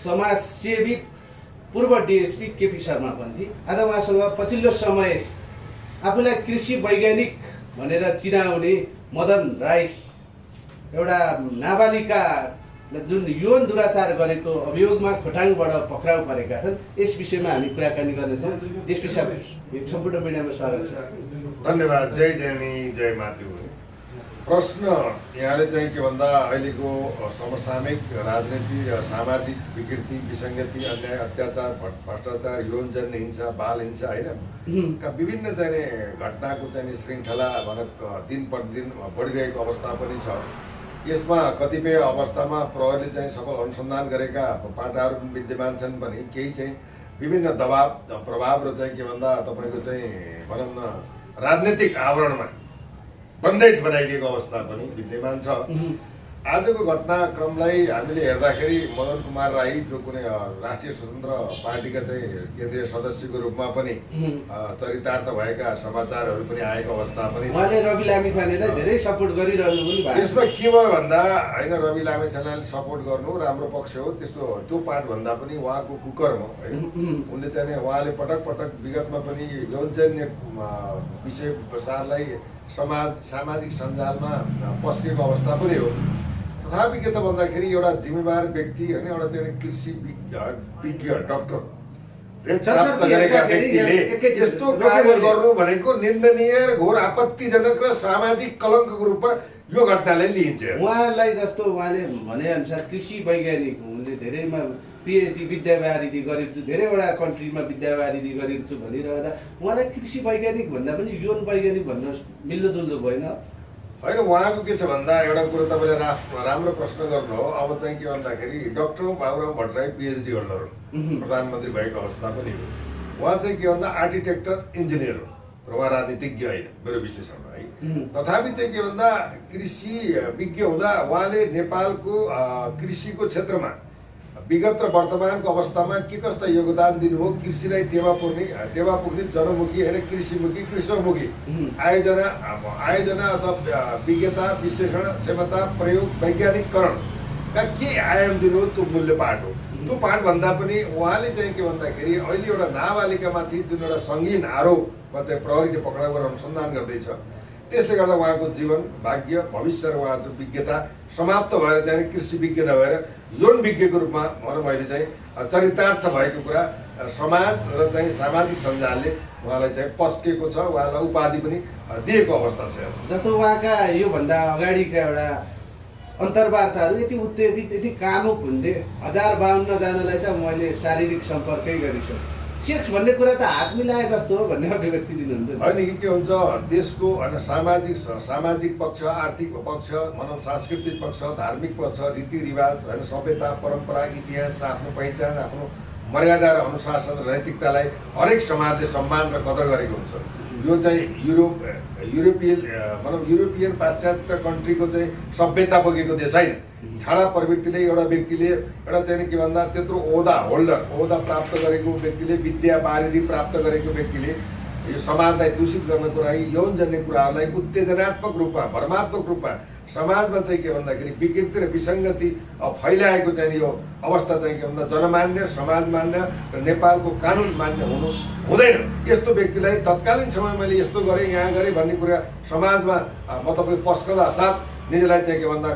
समाजसेवी पूर्व डीएसपी केपी शर्मा पनि थिए। आज उहाँसँग पछिल्लो समय आफूलाई कृषि वैज्ञानिक भनेर चिनाउने मदन राई एउटा नाबालिका जुन यौन दुराचार गरेको अभियोगमा खोटाङबाट पक्राउ परेका छन्, यस विषयमा हामी कुराकानी गर्नेछौँ। डीएसपी साहब, सम्पूर्ण मिडियामा स्वागत छ। धन्यवाद। जय जननी जय मातृ। प्रश्न यहाँले चाहिँ के भन्दा अहिलेको समसामयिक राजनीति र सामाजिक विकृति, विसङ्गति, अन्याय, अत्याचार, भ्रष्टाचार, यौनजन्य हिंसा, बाल हिंसा होइन का विभिन्न चाहिँ घटनाको चाहिँ श्रृङ्खला दिन प्रतिदिन बढिरहेको अवस्था पनि छ। यसमा कतिपय अवस्थामा प्रहरीले चाहिँ सफल अनुसन्धान गरेका पाटाहरू पनि विद्यमान छन् भने केही चाहिँ विभिन्न दबाव प्रभाव र चाहिँ के भन्दा तपाईँको चाहिँ भनौँ न राजनीतिक आवरणमा बन्देज बनाइदिएको अवस्था पनि विद्यमान छ। आजको घटनाक्रमलाई हामीले हेर्दाखेरि मदन कुमार राई जो कुनै राष्ट्रिय स्वतन्त्र पार्टीका चाहिँ केन्द्रीय सदस्यको रूपमा पनि चरितार्थ भएका समाचारहरू पनि आएको अवस्था पनि छ। उहाँले रवि लामिछानेलाई धेरै सपोर्ट गरिरहनु पनि भएको। यसमा के भयो भन्दा होइन, रवि लामिछानेलाई सपोर्ट गर्नु राम्रो पक्ष हो, त्यसो त्यो पार्ट भन्दा पनि उहाँको कुकर्म होइन। उनले चाहिँ उहाँले पटक पटक विगतमा पनि यौनजन्य विषय प्रसारलाई सामाजिक सञ्जालमा पस्केको अवस्था पनि हो। तथापि के त भन्दाखेरि एउटा जिम्मेवार व्यक्ति होइन, एउटा चाहिँ कृषि विज्ञ डाक्टर प्राप्त गरेका व्यक्तिले यस्तो कार्य गर्नु भनेको निन्दनीय, घोर आपत्तिजनक र सामाजिक कलङ्कको रूपमा यो घटनालाई लिइन्छ। उहाँलाई जस्तो उहाँले भनेअनुसार कृषि वैज्ञानिक, उनले धेरैमा पिएचडी विद्यावारिधि गरेको छु, धेरैवटा कन्ट्रीमा विद्यावारिधि गरेको छु भनिरहँदा उहाँलाई कृषि वैज्ञानिक भन्दा पनि यौन वैज्ञानिक भन्न मिल्दोजुल्दो भएन होइन। उहाँको के छ भन्दा एउटा कुरो तपाईँले राम्रो प्रश्न गर्नु हो। अब चाहिँ के भन्दाखेरि doctor Baburam Bhattarai PhD holder प्रधानमन्त्री भएको अवस्था पनि हो। उहाँ चाहिँ के भन्दा आर्किटेक्चर इन्जिनियर हो र उहाँ राजनीतिज्ञ होइन, मेरो विशेषण है। तथापि चाहिँ के भन्दा कृषि विज्ञ हुँदा उहाँले नेपालको कृषिको क्षेत्रमा विगत र वर्तमानको अवस्थामा के कस्ता योगदान दिनुभयो, कृषिलाई टेवा पुग्ने जनमुखी होइन कृषिमुखी कृषकमुखी आयोजना अथवा विज्ञता, विश्लेषण क्षमता, प्रयोग, वैज्ञानिकरणका के आयाम दिनुभयो, त्यो मूल्य पाठ हो। त्यो पाठ भन्दा पनि उहाँले चाहिँ के भन्दाखेरि अहिले एउटा नाबालिकामाथि जुन एउटा सङ्गीन आरोपमा चाहिँ प्रहरीले पक्राउ गरेर अनुसन्धान गर्दैछ, त्यसले गर्दा उहाँको जीवन, भाग्य, भविष्य र उहाँको विज्ञता समाप्त भएर चाहिँ कृषि विज्ञ नभएर यौन विज्ञको रूपमा भनौँ मैले चाहिँ चरितार्थ भएको कुरा समाज र चाहिँ सामाजिक सञ्जालले उहाँलाई चाहिँ पस्केको छ, उहाँलाई उपाधि पनि दिएको अवस्था छ। जस्तो उहाँका योभन्दा अगाडिका एउटा अन्तर्वार्ताहरू यति उत्तेजित, यति कामुक हुन्थे। 1052 जनालाई त मैले शारीरिक सम्पर्कै गरिसकेँ। सेक्स भन्ने कुरा त हात मिलाए जस्तो हो भन्ने अभिव्यक्ति दिनुहुन्छ होइन। के हुन्छ, देशको सामाजिक पक्ष, आर्थिक पक्ष, भनौँ सांस्कृतिक पक्ष, धार्मिक पक्ष, रीतिरिवाज होइन, सभ्यता, परम्परा, इतिहास, आफ्नो पहिचान, आफ्नो मर्यादा र अनुशासन र नैतिकतालाई हरेक समाजले सम्मान र कदर गरेको हुन्छ। यो चाहिँ युरोपियन पाश्चात्य कन्ट्रीको चाहिँ सभ्यता बोकेको देश होइन। छाडा प्रवृत्तिले एउटा व्यक्तिले एउटा चाहिँ के भन्दा त्यत्रो ओहदा प्राप्त गरेको व्यक्तिले, विद्या वारिधि प्राप्त गरेको व्यक्तिले यो समाजलाई दूषित गर्नको लागि यौनजन्य कुराहरूलाई उत्तेजनात्मक रूपमा, भ्रमात्मक रूपमा समाजमा चाहिँ के भन्दाखेरि विकृति र विसङ्गति फैलाएको चाहिँ यो अवस्था चाहिँ के भन्दा जनमान्य, समाजमान्य र नेपालको कानुन मान्य हुँदैन। यस्तो व्यक्तिलाई तत्कालीन समय मैले यस्तो गरेँ, यहाँ गरेँ भन्ने कुरा समाजमा म तपाईँ पस्कदा साथ निजलाई चाहिँ के भन्दा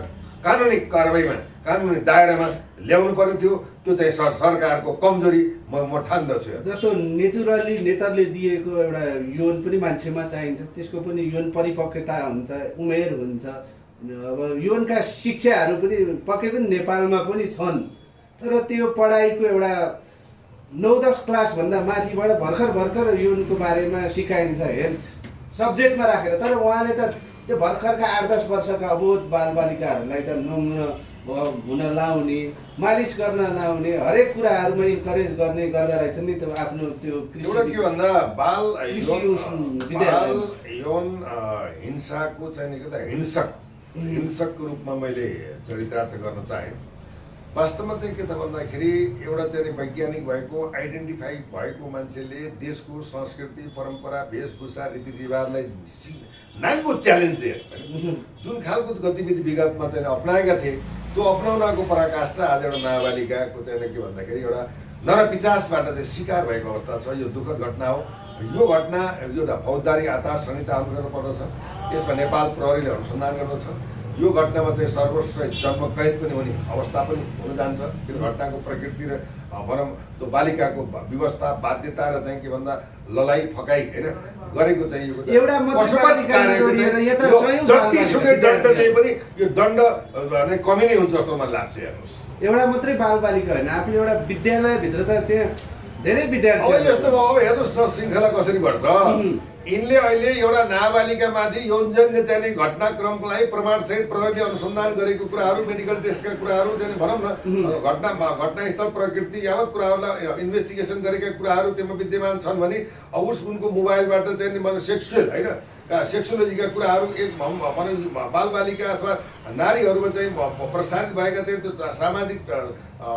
कानुनी कारवाहीमा, कानुनी दायरामा ल्याउनु पर्ने थियो। त्यो चाहिँ सरकारको कमजोरी म ठान्दछु। जस्तो नेचरले दिएको एउटा यौन पनि मान्छेमा चाहिन्छ, त्यसको पनि यौन परिपक्वता हुन्छ, उमेर हुन्छ। अब यौनका शिक्षाहरू पनि पक्कै पनि नेपालमा पनि छन्, तर त्यो पढाइको एउटा 9-10 क्लासभन्दा माथिबाट भर्खर यौनको बारेमा सिकाइन्छ, हेल्थ सब्जेक्टमा राखेर। तर उहाँले त त्यो भर्खरका 8-10 वर्षका अबोध बालबालिकाहरूलाई त नुहाउन हुन लाउने, मालिस गर्न लाउने, हरेक कुराहरूमा इन्करेज गर्दा रहेछ नि। त्यो आफ्नो त्यो एउटा के भन्दा बाल यौन हिंसाको चाहिँ हिंसकको रूपमा मैले चरितार्थ गर्न चाहेँ। वास्तवमा चाहिँ के त भन्दाखेरि एउटा चाहिँ वैज्ञानिक भएको, आइडेन्टिफाई भएको मान्छेले देशको संस्कृति, परम्परा, वेशभूषा, रीतिरिवाजलाई नाङ्गो च्यालेन्ज दिए जुन खालको गतिविधि विगतमा चाहिँ अप्नाएका थिए, त्यो अपनाउनको पराकाष्ठा आज एउटा नाबालिकाको चाहिँ के भन्दाखेरि एउटा नरपिचासबाट चाहिँ शिकार भएको अवस्था छ। यो दुःखद घटना हो। यो घटना एउटा फौजदारी आचार संहिता अन्तर्गत पर्दछ। यसमा नेपाल प्रहरीले अनुसन्धान गर्दछ। यो घटनामा चाहिँ सर्वश्रेष्ठ जन्म कैद पनि हुने अवस्था पनि हुन जान्छ। किन घटनाको प्रकृति र भनौँ त्यो बालिकाको व्यवस्था बाध्यता र चाहिँ के भन्दा ललाइ फकाइ होइन गरेको चाहिँ एउटा जतिसुकै दण्ड दिए पनि यो दण्ड कमी नै हुन्छ जस्तो मलाई लाग्छ। हेर्नुहोस्, एउटा मात्रै बालबालिका होइन, आफ्नो एउटा विद्यालयभित्र त त्यहाँ धेरै विद्यार्थी अब यस्तो भयो। अब हेर्नुहोस् न श्रृङ्खला कसरी बढ्छ। यिनले अहिले एउटा नाबालिकामाथि यौनजन्य चाहिँ घटनाक्रमलाई प्रमाणसहित प्रहरीले अनुसन्धान गरेको कुराहरू, मेडिकल टेस्टका कुराहरू चाहिँ भनौँ न घटनास्थल प्रकृति यावत कुराहरूलाई इन्भेस्टिगेसन गरेका कुराहरू त्यसमा विद्यमान छन् भने अब उनको मोबाइलबाट चाहिँ सेक्सुअल होइन सेक्सोलोजीका कुराहरू एक भनौँ बालबालिका अथवा नारीहरूमा चाहिँ प्रसारित भएका चाहिँ त्यो सामाजिक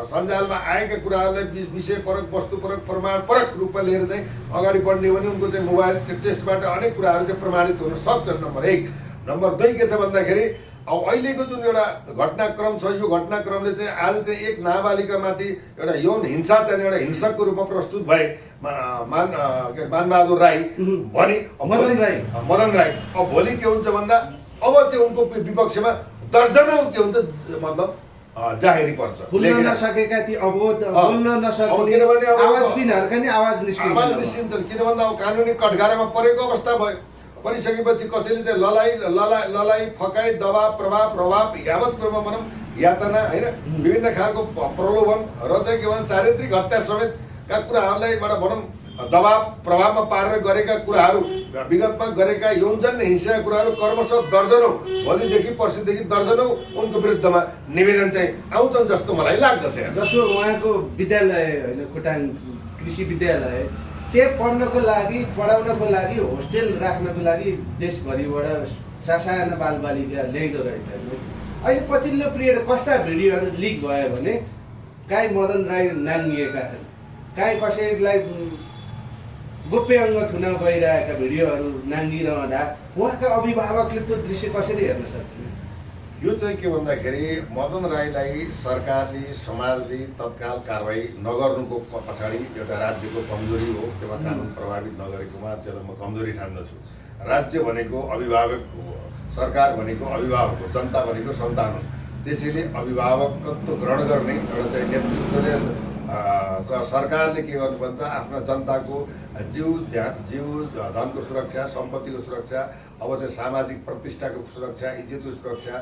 सञ्जालमा आएका कुराहरूलाई विषयपरक वस्तुपरक प्रमाणपरक रूपमा लिएर चाहिँ अगाडि बढ्ने भने उनको चाहिँ मोबाइल टेस्टबाट अनेक कुराहरू चाहिँ प्रमाणित हुन सक्छन्। नम्बर 1। नम्बर 2 के छ भन्दाखेरि अब अहिलेको जुन एउटा घटनाक्रम छ यो घटनाक्रमले चाहिँ आज चाहिँ एक नाबालिकामाथि एउटा यौन हिंसा चाहिँ एउटा हिंसकको रूपमा प्रस्तुत भए मानबहादुर राई भने मदन राई अब भोलि के हुन्छ भन्दा अब चाहिँ उनको विपक्षमा दर्जनौं के हुन्छ मतलब जाहेरी पर्छ। बोल्न नसकेका ती अबोध बोल्न नसक्ने आवाजबिनहरुका नि आवाज निस्किन्छन्। किन भन्दा अब कानुनी कठघारामा परेको अवस्था भयो। परिसकेपछि कसैले चाहिँ ललाइ फकाइ दबाब प्रभाव यावत कुरोमा भनौँ यातना होइन विभिन्न खालको प्रलोभन र चाहिँ के भन्छ चारित्रिक हत्या समेतका कुराहरूलाई भनौँ दबाब प्रभावमा पारेर गरेका कुराहरू विगतमा गरेका यौनजन्य हिंसाका कुराहरू क्रमशः दर्जनौं भोलिदेखि पर्सिदेखि दर्जनौं उनको विरुद्धमा निवेदन चाहिँ आउँछन् जस्तो मलाई लाग्दछ। जसो उहाँको विद्यालय होइन खोटाङ कृषि विद्यालय त्यहाँ पढ्नको लागि पढाउनको लागि होस्टेल राख्नको लागि देशभरिबाट सासाना बालबालिका ल्याइदो रहेछ। अहिले पछिल्लो पिरियड कस्ता भिडियोहरू लिक भयो भने काहीँ मदन राई नाङ्गिएका काहीँ कसैलाई गोप्य अङ्ग छुन गइरहेका भिडियोहरू नाङ्गिरहँदा उहाँका अभिभावकले त्यो दृश्य कसरी हेर्न सक्छन्? यो चाहिँ के भन्दाखेरि मदन राईलाई सरकारले समाजले तत्काल कारवाही नगर्नुको पछाडि एउटा राज्यको कमजोरी हो। त्यसमा कानुन प्रभावित नगरेकोमा त्यसलाई म कमजोरी ठान्दछु। राज्य भनेको अभिभावक हो, सरकार भनेको अभिभावक हो, जनता भनेको सन्तान हो। त्यसैले अभिभावकत्व ग्रहण गर्ने एउटा चाहिँ नेतृत्वले सरकारले के गर्नु भन्छ आफ्ना जनताको जीव धनको सुरक्षा, सम्पत्तिको सुरक्षा, अब चाहिँ सामाजिक प्रतिष्ठाको सुरक्षा, इज्जतको सुरक्षा,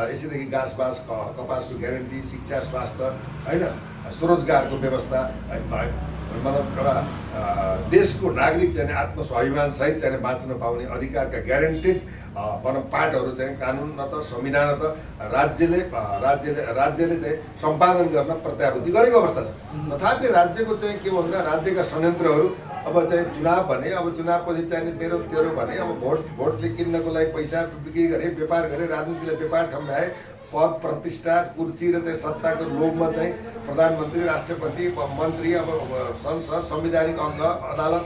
यसैदेखि घाँसबास कपासको ग्यारेन्टी, शिक्षा स्वास्थ्य होइन स्वरोजगारको व्यवस्था मतलब एउटा देशको नागरिक चाहिँ आत्मस्वाभिमान सहित चाहिँ बाँच्न पाउने अधिकारका ग्यारेन्टेड भनौँ पाठहरू चाहिँ कानुन न त संविधान न त राज्यले चाहिँ सम्पादन गर्न प्रत्याभूति गरेको अवस्था छ। तथापि राज्यको चाहिँ के भन्दा राज्यका संयन्त्रहरू अब चाहिँ चुनाव भने अब चुनावपछि चाहिँ मेरो तेरो भने अब भोटले किन्नको लागि पैसा बिक्री गरे, व्यापार गरे, राजनीतिलाई व्यापार ठम्ब्याए, पद प्रतिष्ठा कुर्सी र चाहिँ सत्ताको लोभमा चाहिँ प्रधानमन्त्री, राष्ट्रपति, मन्त्री, अब संसद, संवैधानिक अङ्ग, अदालत,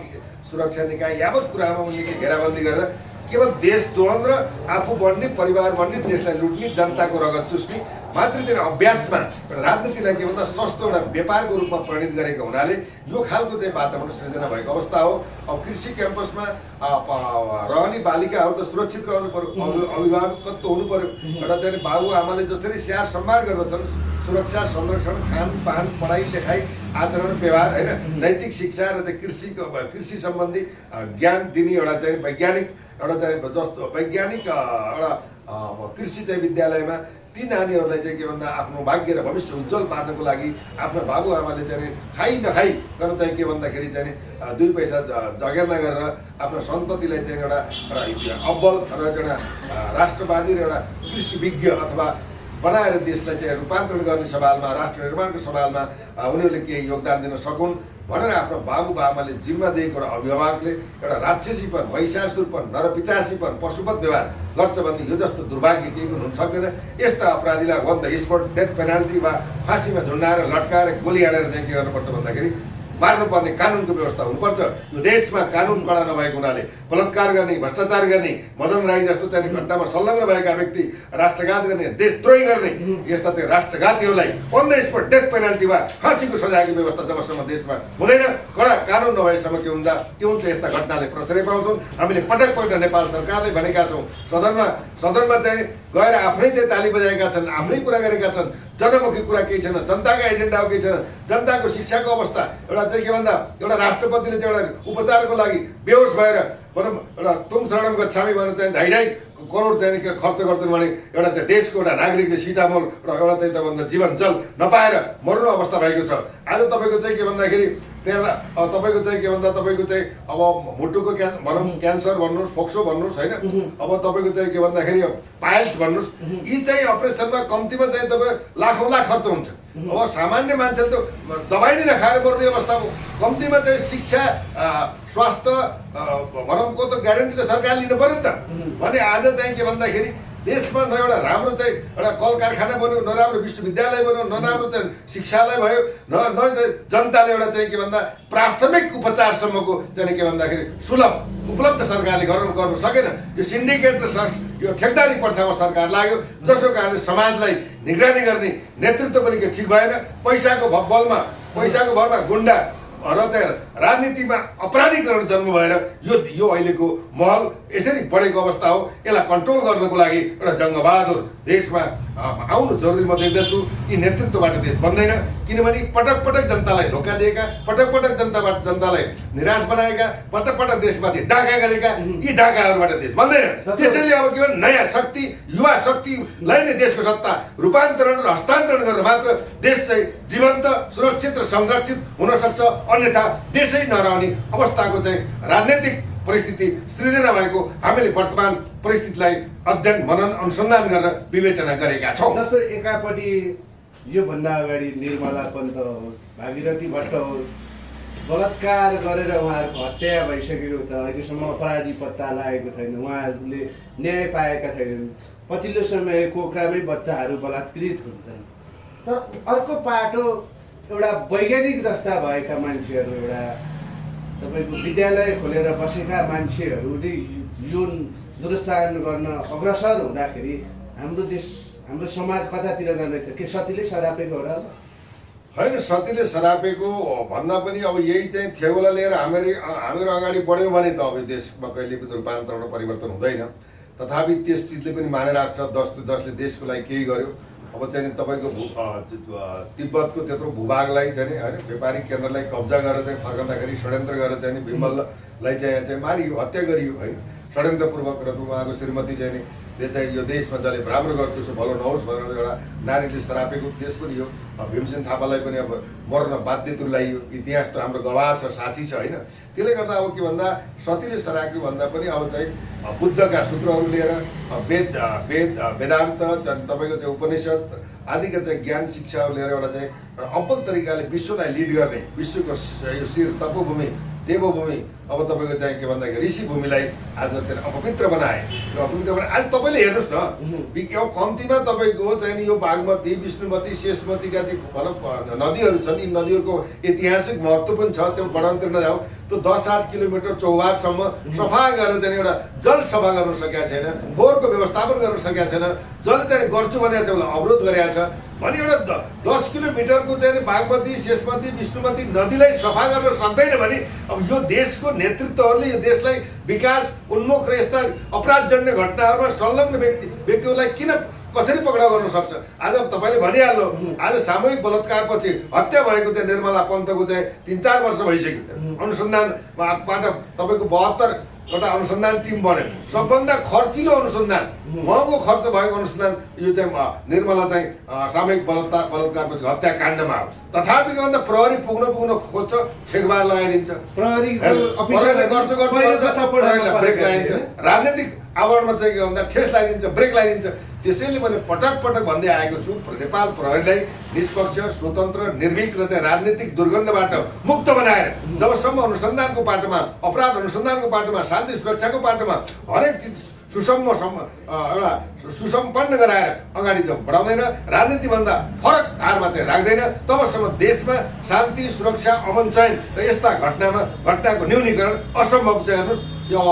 सुरक्षा निकाय यावत कुरामा उनले घेराबन्दी गरेर केवल देश द्वन्द र आफू बढ्ने, परिवार बढ्ने, देशलाई लुट्ने, जनताको रगत चुस्ने मात्र चाहिँ अभ्यासमा राजनीतिलाई के भन्दा सस्तो एउटा व्यापारको रूपमा परिणत गरेको हुनाले यो खालको चाहिँ वातावरण सृजना भएको अवस्था हो। अब कृषि क्याम्पसमा रहने बालिकाहरू त सुरक्षित रहनु पर्यो, अभिभावकत्व हुनु पर्यो। एउटा चाहिँ बाबुआमाले जसरी स्याहार सम्भार गर्दछन् सुरक्षा, संरक्षण, खानपान, पढाइ लेखाइ, आचरण, व्यवहार होइन नैतिक शिक्षा र चाहिँ कृषि सम्बन्धी ज्ञान दिने एउटा चाहिँ वैज्ञानिक एउटा चाहिँ जस्तो वैज्ञानिक एउटा कृषि चाहिँ विद्यालयमा ती नानीहरूलाई चाहिँ के भन्दा आफ्नो भाग्य र भविष्य उज्जवल पार्नको लागि आफ्नो बाबुआमाले चाहिँ खाइ नखाइ गर्न चाहिँ के भन्दाखेरि चाहिँ 2 पैसा जगेर नगरेर आफ्नो सन्ततिलाई चाहिँ एउटा अब्बल र एउटा राष्ट्रवादी र एउटा कृषि विज्ञ अथवा बनाएर देशलाई चाहिँ रूपान्तरण गर्ने सवालमा, राष्ट्र निर्माणको सवालमा उनीहरूले केही योगदान दिन सकुन् भनेर आफ्नो बाबुआमाले जिम्मा दिएको एउटा अभिभावकले एउटा राक्षसीपन, महिषासुरपन, नरपिचासीपन, पशुपत व्यवहार गर्छ भने यो जस्तो दुर्भाग्य केही पनि हुन सक्दैन। यस्ता अपराधीलाई on the spot death penalty वा फाँसीमा झुन्डाएर लट्काएर गोली हानेर चाहिँ के गर्नुपर्छ भन्दाखेरि मार्नुपर्ने कानुनको व्यवस्था हुनुपर्छ। यो देशमा कानुन कडा नभएको हुनाले बलात्कार गर्ने, भ्रष्टाचार गर्ने, मदन राई जस्तो चाहिँ घटनामा संलग्न भएका व्यक्ति, राष्ट्रघात गर्ने, देशद्रोही गर्ने यस्ता चाहिँ राष्ट्रघातीहरूलाई on the spot death penalty वा फाँसीको सजायको व्यवस्था जबसम्म देशमा हुँदैन, कडा कानुन नभएसम्म के हुन्छ यस्ता घटनाले प्रश्रय पाउँछन्। हामीले पटक पटक नेपाल सरकारले भनेका छौँ, सदनमा चाहिँ गएर आफ्नै चाहिँ ताली बजाएका छन्, आफ्नै कुरा गरेका छन्, जनमुखी कुरा केही छैन, जनताका एजेन्डा केही छैन। जनताको शिक्षाको अवस्था एउटा चाहिँ के भन्दा एउटा राष्ट्रपतिले चाहिँ एउटा उपचारको लागि बेहोस भएर भनौँ एउटा तुम शरणम गच्छामी भनेर चाहिँ 2.5 करोड चाहिँ खर्च गर्छन् भने एउटा चाहिँ देशको एउटा नागरिकले सिटामोल एउटा चाहिँ तपाईँभन्दा जीवन जल नपाएर मर्नु अवस्था भएको छ। आज तपाईँको चाहिँ के भन्दाखेरि त्यहाँ तपाईँको चाहिँ के भन्दा तपाईँको चाहिँ अब मुटुको भनौँ क्यान्सर भन्नुहोस्, फोक्सो भन्नुहोस् होइन, अब तपाईँको चाहिँ के भन्दाखेरि पाइल्स भन्नुहोस्, यी चाहिँ अपरेसनमा कम्तीमा चाहिँ तपाईँ लाखौँ लाख खर्च हुन्छ। अब सामान्य मान्छेले त दबाई नै नखाएर मर्ने अवस्था हो। कम्तीमा चाहिँ शिक्षा स्वास्थ्य भनौँको त ग्यारेन्टी त सरकारले लिनु पर्यो नि त। भने आज चाहिँ के भन्दाखेरि देशमा न एउटा राम्रो चाहिँ एउटा कल कारखाना बन्यो, न राम्रो विश्वविद्यालय बन्यो, न राम्रो चाहिँ शिक्षालय भयो, न जनताले एउटा चाहिँ के भन्दा प्राथमिक उपचारसम्मको चाहिँ के भन्दाखेरि सुलभ उपलब्ध सरकारले गर्नु सकेन। यो सिन्डिकेट र यो ठेकदारी प्रथामा सरकार लाग्यो, जसको कारणले समाजलाई निगरानी गर्ने नेतृत्व पनि के ठिक भएन। पैसाको भरमा गुन्डा र चाहिँ राजनीतिमा अपराधीकरण जन्म भएर यो अहिलेको महल यसरी बढेको अवस्था हो। यसलाई कन्ट्रोल गर्नको लागि एउटा जङ्गबहादुर देशमा आउनु जरुरी म देख्दछु। यी नेतृत्वबाट देश बन्दैन, किनभने पटक पटक जनतालाई धोका दिएका, पटक पटक जनतालाई निराश बनाएका, पटक पटक देशमाथि डाका गरेका यी डाकाहरूबाट देश बन्दैन। त्यसैले अब के भन्छ नयाँ शक्ति, युवा शक्तिलाई नै देशको सत्ता रूपान्तरण र हस्तान्तरण गरेर मात्र देश चाहिँ जीवन्त, सुरक्षित र संरक्षित हुन सक्छ। अन्यथा देशै नरहने अवस्थाको चाहिँ राजनैतिक परिस्थिति सृजना भएको हामीले वर्तमान परिस्थितिलाई अध्ययन मनन अनुसन्धान गरेर विवेचना गरेका छौँ। जस्तो एकापट्टि योभन्दा अगाडि निर्मला पन्त होस्, भागीरथी भट्ट होस्, बलात्कार गरेर उहाँहरूको हत्या भइसकेको छ, अहिलेसम्म अपराधी पत्ता लागेको छैन, उहाँहरूले न्याय पाएका छैनन्। पछिल्लो समय कोक्रामै बच्चाहरू बलात्कृत हुन्छन्। तर अर्को पाटो एउटा वैज्ञानिक जस्ता भएका मान्छेहरू, एउटा तपाईँको विद्यालय खोलेर बसेका मान्छेहरूले यौन दुरुत्साहन गर्न अग्रसर हुँदाखेरि हाम्रो देश, हाम्रो समाज कतातिर जाँदैछ? के सतीले सरापेको हो र? होइन, सतीले सरापेको भन्दा पनि अब यही चाहिँ थेगोला लिएर हामीहरू अगाडि बढ्यौँ भने त अब देशमा कहिले पनि रूपान्तरण परिवर्तन हुँदैन। तथापि त्यस चिजले पनि मानेर छ जसले देशको लागि केही गर्यो। अब चाहिँ तपाईँको तिब्बतको त्यत्रो भूभागलाई चाहिँ होइन व्यापारिक केन्द्रलाई कब्जा गरेर चाहिँ फर्कँदाखेरि षड्यन्त्र गरेर चाहिँ बिमललाई चाहिँ मारियो, हत्या गरियो होइन षड्यन्त्रपूर्वक। र उहाँको श्रीमती चाहिँ चाहिँ यो देशमा जसले राम्रो गर्छु सो भलो नहोस् भनेर एउटा नारीले सरापेको देश पनि हो। भीमसेन थापालाई पनि अब मर्न बाध्य तुल्याइयो। इतिहास त हाम्रो गवाह छ, साक्षी छ होइन। त्यसले गर्दा अब के भन्दा सतीले सराक्यो भन्दा पनि अब चाहिँ बुद्धका सूत्रहरू लिएर वेदान्त तपाईँको चाहिँ उपनिषद आदिका चाहिँ ज्ञान शिक्षाहरू लिएर एउटा चाहिँ अब्बल तरिकाले विश्वलाई लिड गर्ने, विश्वको यो शिर तपोभूमि देवभूमि अब तपाईँको चाहिँ के भन्दाखेरि ऋषिभूमिलाई आज त्यसलाई अपवित्र बनाए। र अपवित्र बनाए आज तपाईँले हेर्नुहोस् न, कम्तीमा तपाईँको चाहिँ यो बागमती, विष्णुमती, शेषमतीका चाहिँ भनौँ नदीहरू छन्। यी नदीहरूको ऐतिहासिक महत्त्व पनि छ। त्यो वर्णनतिर नजाउँ, त्यो 10-8 किलोमिटर चौबारसम्म सफा गरेर चाहिँ एउटा जल सफा गर्न सकेका छैन, फोहोरको व्यवस्थापन गर्न सकेका छैन। जसले चाहिँ गर्छु भनेर चाहिँ उसलाई अवरोध गरेका छ भने एउटा 10 किलोमिटरको चाहिँ बागमती, शेषमती, विष्णुमती नदीलाई सफा गर्न सक्दैन भने अब यो देशको नेतृत्वहरूले यो देशलाई विकास उन्मुख र यस्ता अपराधजन्य घटनाहरूमा संलग्न व्यक्तिहरूलाई कसरी पक्राउ गर्न सक्छ? आज तपाईँले भनिहाल्नु, आज सामूहिक बलात्कारपछि हत्या भएको चाहिँ निर्मला पन्तको चाहिँ 3-4 वर्ष भइसक्यो। अनुसन्धानबाट तपाईँको 72वटा अनुसन्धान टिम बन्यो। सबभन्दा खर्चिलो अनुसन्धान, महँगो खर्च भएको अनुसन्धान यो चाहिँ निर्मला चाहिँ सामूहिक बलात्कारपछि हत्याकाण्डमा हो। तथापि के भन्दा प्रहरी पुग्न खोज्छ, छेकबार लगाइदिन्छ, ब्रेक लगाइदिन्छ, राजनीतिक आवरणमा चाहिँ के भन्दा ठेस लगाइदिन्छ, ब्रेक लगाइदिन्छ। त्यसैले मैले पटक भन्दै आएको छु, नेपाल प्रहरीलाई निष्पक्ष, स्वतन्त्र, निर्भीक र चाहिँ राजनीतिक दुर्गन्धबाट मुक्त बनाएर जबसम्म अनुसन्धानको पाटोमा, अपराध अनुसन्धानको पाटोमा, शान्ति सुरक्षाको पाटोमा हरेक चिज एउटा सुसम्पन्न गराएर अगाडि बढाउँदैन, राजनीतिभन्दा फरक धारमा चाहिँ राख्दैन, तबसम्म देशमा शान्ति, सुरक्षा, अमन चयन र यस्ता घटनाको न्यूनीकरण असम्भव छ। हेर्नुहोस्, यो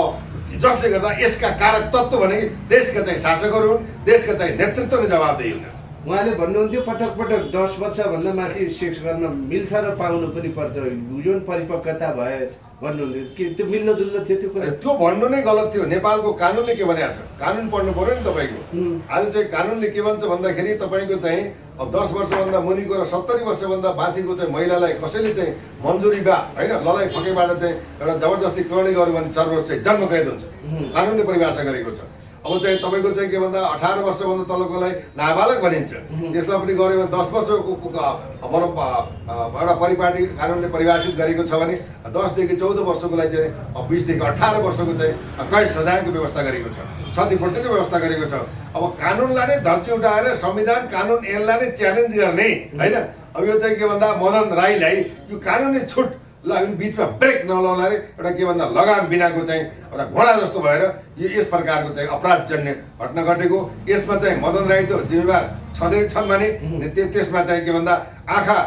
जसले गर्दा यसका कारक तत्त्व भने देशका चाहिँ शासकहरू हुन्, देशका चाहिँ नेतृत्व नै जवाबदेही हुन्। उहाँले भन्नुहुन्थ्यो पटक पटक 10 वर्षभन्दा माथि सेक्स गर्न मिल्छ र पाउनु पनि पर्छ, यौन परिपक्वता भए भन्नुहुन्थ्यो। के त्यो मिल्दो जुल्दो थियो त्यो कुरा? त्यो भन्नु नै गलत थियो। नेपालको कानुनले के भनेको छ, कानुन पढ्नु पर्यो नि तपाईँको। आज चाहिँ कानुनले के भन्छ भन्दाखेरि तपाईँको चाहिँ 10 वर्षभन्दा मुनिको र 70 वर्षभन्दा माथिको चाहिँ महिलालाई कसैले चाहिँ मन्जुरी बा होइन लडाइँ फकेबाट चाहिँ एउटा जबरजस्ती करणी गर्यो भने 4 वर्ष चाहिँ जन्म कैद हुन्छ, कानुनले परिभाषा गरेको छ। अब चाहिँ तपाईँको चाहिँ के भन्दा 18 वर्षभन्दा तलकोलाई नाबालक भनिन्छ, त्यसलाई पनि गऱ्यो भने 10 वर्षको भनौँ एउटा परिपाटी कानुनले परिभाषित गरेको छ भने 10 देखि 14 वर्षको लागि चाहिँ 20 देखि 18 वर्षको चाहिँ कैद सजायको व्यवस्था गरेको छ, क्षतिपूर्तिको व्यवस्था गरेको छ। अब कानुनलाई नै धम्की उठाएर संविधान कानुन ऐनलाई नै च्यालेन्ज गर्ने होइन। अब यो चाहिँ के भन्दा मदन राईलाई यो कानुनी छुट बिचमा ब्रेक नलाउने एउटा के भन्दा लगाम बिनाको चाहिँ एउटा घोडा जस्तो भएर यो यस प्रकारको चाहिँ अपराधजन्य घटना घटेको। यसमा चाहिँ मदन राई त जिम्मेवार छन् भने त्यसमा चाहिँ के भन्दा आँखा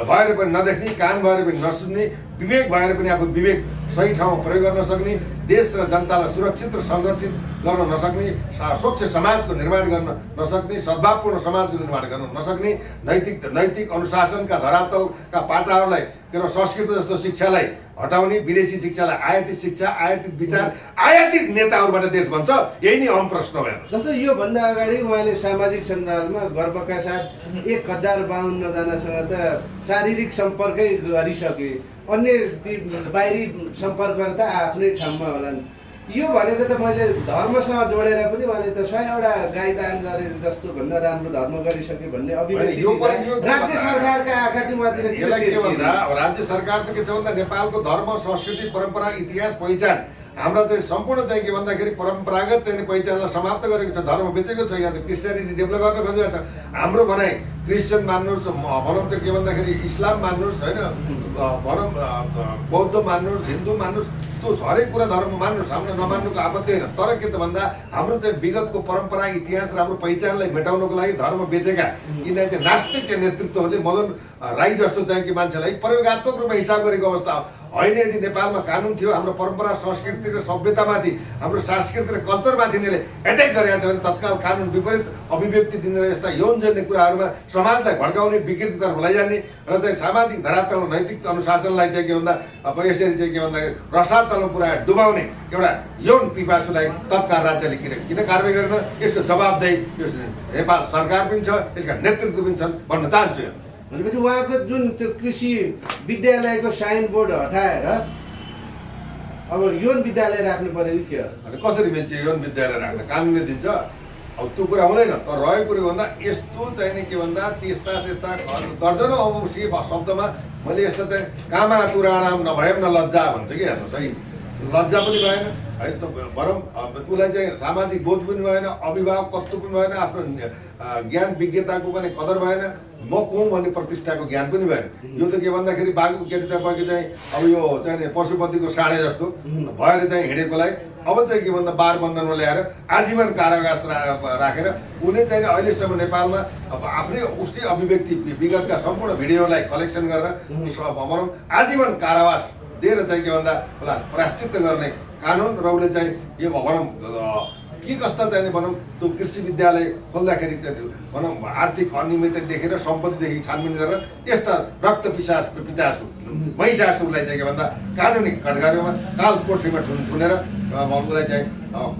भएर पनि नदेख्ने, कान भएर पनि नसुन्ने, विवेक भएर पनि अब विवेक सही ठाउँमा प्रयोग गर्न सक्ने, देश र जनतालाई सुरक्षित र संरक्षित गर्न नसक्ने, स्वच्छ समाजको निर्माण गर्न नसक्ने, सद्भावपूर्ण समाजको निर्माण गर्न नसक्ने, नैतिक अनुशासनका धरातलका पाटाहरूलाई के संस्कृत जस्तो शिक्षालाई हटाउने, विदेशी शिक्षालाई आयातित शिक्षा, आयातित विचार, आयातित नेताहरूबाट देश भन्छ। यही नै अहम प्रश्न भयो। जस्तो यो भन्दा अगाडि उहाँले सामाजिक सञ्जालमा गर्वका साथ 1052 जनासँग त शारीरिक सम्पर्कै गरिसके, अन्य ती बाहिरी सम्पर्कहरू त आफ्नै ठाउँमा होलान्। यो भनेको त मैले धर्मसँग जोडेर पनि उहाँले त 100वटा गाई दान गरे जस्तो भन्दा राम्रो धर्म गरिसके भन्ने अभिव्यक्ति राज्य सरकारका आँखा चाहिँ उहाँतिर के भन्दा राज्य सरकार त के छ भन्दा नेपालको धर्म, संस्कृति, परम्परा, इतिहास, पहिचान हाम्रा चाहिँ सम्पूर्ण चाहिँ के भन्दाखेरि परम्परागत चाहिँ पहिचानलाई समाप्त गरेको छ, धर्म बेचेको छ। यहाँ त क्रिस्चियनिटी डेभलप गर्न खोजेको छ। हाम्रो भनाइ क्रिस्चियन मान्नुहोस्, भनौँ त के भन्दाखेरि इस्लाम मान्नुहोस् होइन, भनौँ बौद्ध मान्नुहोस्, हिन्दू मान्नुहोस्, त्यो हरेक कुरा धर्म मान्नुहोस्, हाम्रो नमान्नुको आपत्ति होइन। तर के त भन्दा हाम्रो चाहिँ विगतको परम्परा, इतिहास र हाम्रो पहिचानलाई मेटाउनको लागि धर्म बेचेका यिनीहरू चाहिँ नास्तिक चाहिँ नेतृत्वहरूले मदन राई जस्तो चाहिँ कि मान्छेलाई प्रयोगात्मक रूपमा हिसाब गरेको अवस्था होइन। यदि नेपालमा कानुन थियो, हाम्रो परम्परा, संस्कृति र सभ्यतामाथि, हाम्रो सांस्कृतिक र कल्चरमाथि यिनीहरूले एट्याक गरेका छ भने तत्काल कानुन विपरीत अभिव्यक्ति दिने र यस्ता यौनजन्य कुराहरूमा समाजलाई भड्काउने, विकृतितर्फ लैजाने र चाहिँ सामाजिक धरातल, नैतिक अनुशासनलाई चाहिँ के भन्दा यसरी चाहिँ के भन्दा रसातलमा पुऱ्याएर डुबाउने एउटा यौन पिपासुलाई तत्काल राज्यले किन कारवाही गरेन, यसको जवाबदेही नेपाल सरकार पनि छ, यसका नेतृत्व पनि छन् भन्न चाहन्छु। भनेपछि उहाँको जुन त्यो कृषि विद्यालयको साइन बोर्ड हटाएर अब यौन विद्यालय राख्नु पर्यो कि के? अनि कसरी मिल्छ यौन विद्यालय राख्न? कानुनले दिन्छ। अब त्यो कुरा हुँदैन। तर रहेको कुरो भन्दा यस्तो चाहिने के भन्दा त्यस्ता दर्जनौँ अब शब्दमा मैले यस्तो चाहिँ कामा तुराणाम नभए न लज्जा भन्छ कि। हेर्नुहोस् है, लज्जा पनि भएन है त, भनौँ उसलाई चाहिँ सामाजिक बोध पनि भएन, अभिभावकत्व पनि भएन, आफ्नो ज्ञान विज्ञताको पनि कदर भएन, म को भन्ने प्रतिष्ठाको ज्ञान पनि भएन। यो त के भन्दाखेरि बाघको के तपाईँको चाहिँ अब यो चाहिँ पशुपतिको साँडे जस्तो भएर चाहिँ हिँडेकोलाई अब चाहिँ के भन्दा बार बन्धनमा ल्याएर आजीवन कारावास राखेर उनी चाहिँ अहिलेसम्म नेपालमा अब आफ्नै उसकै अभिव्यक्ति विगतका सम्पूर्ण भिडियोलाई कलेक्सन गरेर भनौँ आजीवन कारावास दिएर चाहिँ के भन्दा प्रायश्चित्त गर्ने कानुन र उसले चाहिँ यो भनौँ के कस्ता चाहिने भनौँ त्यो कृषि विद्यालय खोल्दाखेरि भनौँ आर्थिक अनियमितता देखेर सम्पत्तिदेखि छानबिन गरेर यस्ता रक्त पिचासु महिषासुरलाई चाहिँ के भन्दा कानुनी कटघरेमा काल कोठरीमा थुनेर उसलाई चाहिँ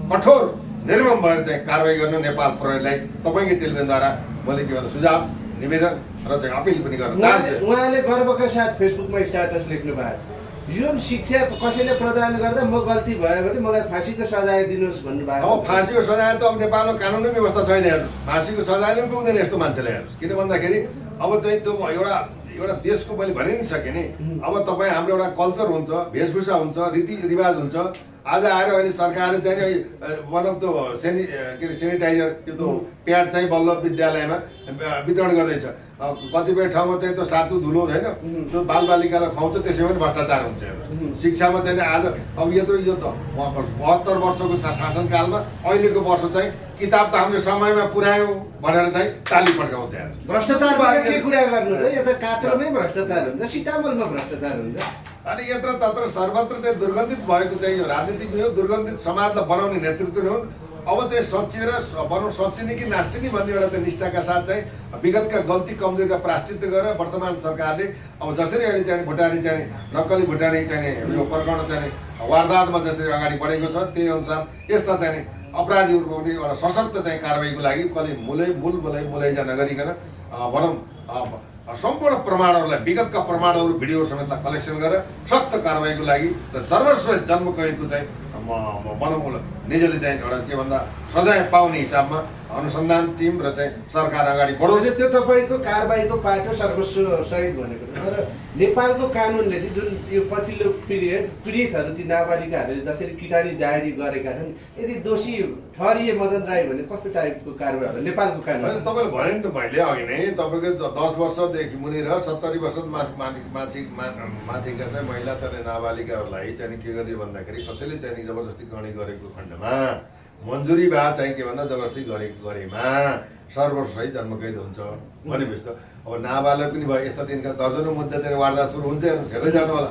कठोर निर्मम भएर चाहिँ कारवाही गर्न नेपाल प्रहरीलाई तपाईँकै टेलिभिजनद्वारा मैले के भन्दा सुझाव, निवेदन र चाहिँ अपिल पनि गर्न चाहन्छु। उहाँले गर्वका साथ फेसबुकमा स्ट्याटस लेख्नु भएको छ, यौन शिक्षा कसैले प्रदान गर्दा म गल्ती भयो भने मलाई फाँसीको सजाय दिनुहोस् भन्नुभएको। अब फाँसीको सजाय त अब नेपालमा कानुनी व्यवस्था छैन। हेर्नुहोस्, फाँसीको सजायले पनि पुग्दैन यस्तो मान्छेले। हेर्नुहोस्, किन भन्दाखेरि अब चाहिँ त्यो एउटा देशको मैले भनि नि सकेँ नि। अब तपाईँ हाम्रो एउटा कल्चर हुन्छ, वेशभूषा हुन्छ, रीतिरिवाज हुन्छ। आज आएर अहिले सरकारले चाहिँ वान अफ द के अरे सेनिटाइजर त्यो प्याड चाहिँ बल्ल विद्यालयमा वितरण गर्दैछ। कतिपय ठाउँमा चाहिँ त्यो सातु धुलो होइन त्यो बालबालिकालाई खुवाउँछ, त्यसैमा पनि भ्रष्टाचार हुन्छ। शिक्षामा चाहिँ आज अब यो 72 वर्षको शासनकालमा अहिलेको वर्ष चाहिँ किताब त हामीले समयमा पुर्यायौँ भनेर चाहिँ ताली पड्काउँछ। भ्रष्टाचार के कुरा गर्नु र? यो त कात्रोमै भ्रष्टाचार हुन्छ, सिटामलमा भ्रष्टाचार हुन्छ। अनि यत्र तत्र सर्वत्र चाहिँ दुर्गन्धित भएको चाहिँ यो राजनीतिक यो दुर्गन्धित समाजलाई बनाउने नेतृत्व नै हुन्। अब चाहिँ सचिएर सचिने कि नासिने भन्ने एउटा चाहिँ निष्ठाका साथ चाहिँ विगतका गल्ती कमजोरीका प्रायश्चित्त गरेर वर्तमान सरकारले अब जसरी अहिले चाहिँ भुटानी चाहिँ नक्कली भुटानी चाहिँ यो प्रकरण चाहिँ वारदातमा जसरी अगाडि बढेको छ त्यही अनुसार यस्ता चाहिँ अपराधीहरूको पनि एउटा सशक्त चाहिँ कारबाहीको लागि कहिले मुलैजा नगरिकन भनौँ सम्पूर्ण प्रमाणहरूलाई विगतका प्रमाणहरू भिडियो समेतलाई कलेक्सन गरेर सख्त कारबाहीको लागि र सर्वस्व जन्म कैदको चाहिँ भनौँ निजले चाहिँ एउटा के भन्दा सजाय पाउने हिसाबमा अनुसन्धान टिम र चाहिँ सरकार अगाडि बढोस्। त्यो तपाईँको कारबाहीको पाटो सर्वस्व सहित भनेको तर नेपालको कानुनले चाहिँ जुन यो पछिल्लो पीडितहरू ती नाबालिकाहरूले जसरी किटानी दायरी गरेका छन्, यदि दोषी ठहरिए मदन राई भने कस्तो टाइपको कारबाही होला नेपालको कानुन? तपाईँले भने नि त मैले अघि नै तपाईँको 10 वर्षदेखि मुनि र 70 वर्ष माथिका चाहिँ महिला तथा नाबालिकाहरूलाई चाहिँ के गरियो भन्दाखेरि कसैले चाहिँ जबरजस्ती गर्ने गरेको खण्डमा मन्जुरी भए चाहिँ के भन्दा जबरजस्ती गरेमा सर्वसहित जन्मकैद हुन्छ भनेपछि त अब नाबालक पनि भयो। यस्ता दिनका दर्जनौं मुद्दा चाहिँ वार्ता सुरु हुन्छ, हेर्दै जानु होला।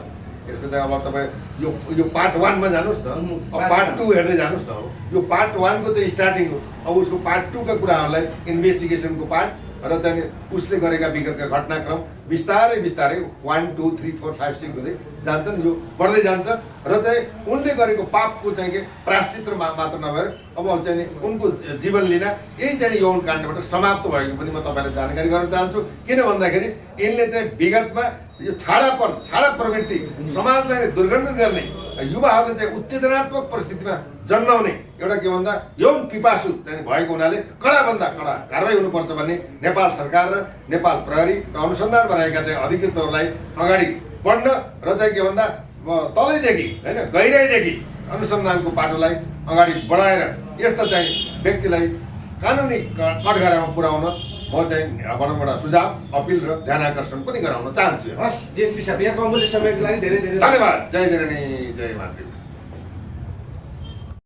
यसको चाहिँ अब तपाईँ यो पार्ट 1 मा जानुहोस् न, अब पार्ट 2 हेर्दै जानुहोस् न। यो पार्ट 1 को चाहिँ स्टार्टिङ हो। अब उसको पार्ट 2 का कुराहरूलाई इन्भेस्टिगेसनको पार्ट र चाहिँ उसले गरेका विगतका घटनाक्रम बिस्तारै 1 2 3 4 5 6 हुँदै जान्छन्, यो बढ्दै जान्छ र चाहिँ उनले गरेको पापको चाहिँ के प्रायश्चित मात्र नभएर अब चाहिँ उनको जीवन लिन यही चाहिँ यौन काण्डबाट समाप्त भएको पनि म तपाईँलाई जानकारी गराउन चाहन्छु। किन भन्दाखेरि यिनले चाहिँ विगतमा यो छाडा प्रवृत्ति समाजलाई दुर्गन्धित गर्ने, युवाहरूले चाहिँ उत्तेजनात्मक परिस्थितिमा जन्माउने एउटा के भन्दा यौन पिपासु चाहिँ भएको हुनाले कडाभन्दा कडा कारबाही हुनुपर्छ भन्ने नेपाल सरकार र नेपाल प्रहरी र अनुसन्धान बनाएका चाहिँ अधिकृतहरूलाई अगाडि बढ्न र चाहिँ के भन्दा तलैदेखि होइन गहिराइदेखि अनुसन्धानको पाटोलाई अगाडि बढाएर यस्ता चाहिँ व्यक्तिलाई कानुनी कठघरामा पुर्याउन म चाहिँ भनौँ एउटा सुझाव, अपिल र ध्यान आकर्षण पनि गराउन चाहन्छु। हस्, देश पिसाब यहाँको अमूल्य समयको लागि धेरै धेरै धन्यवाद। जय जननी जय मातृ।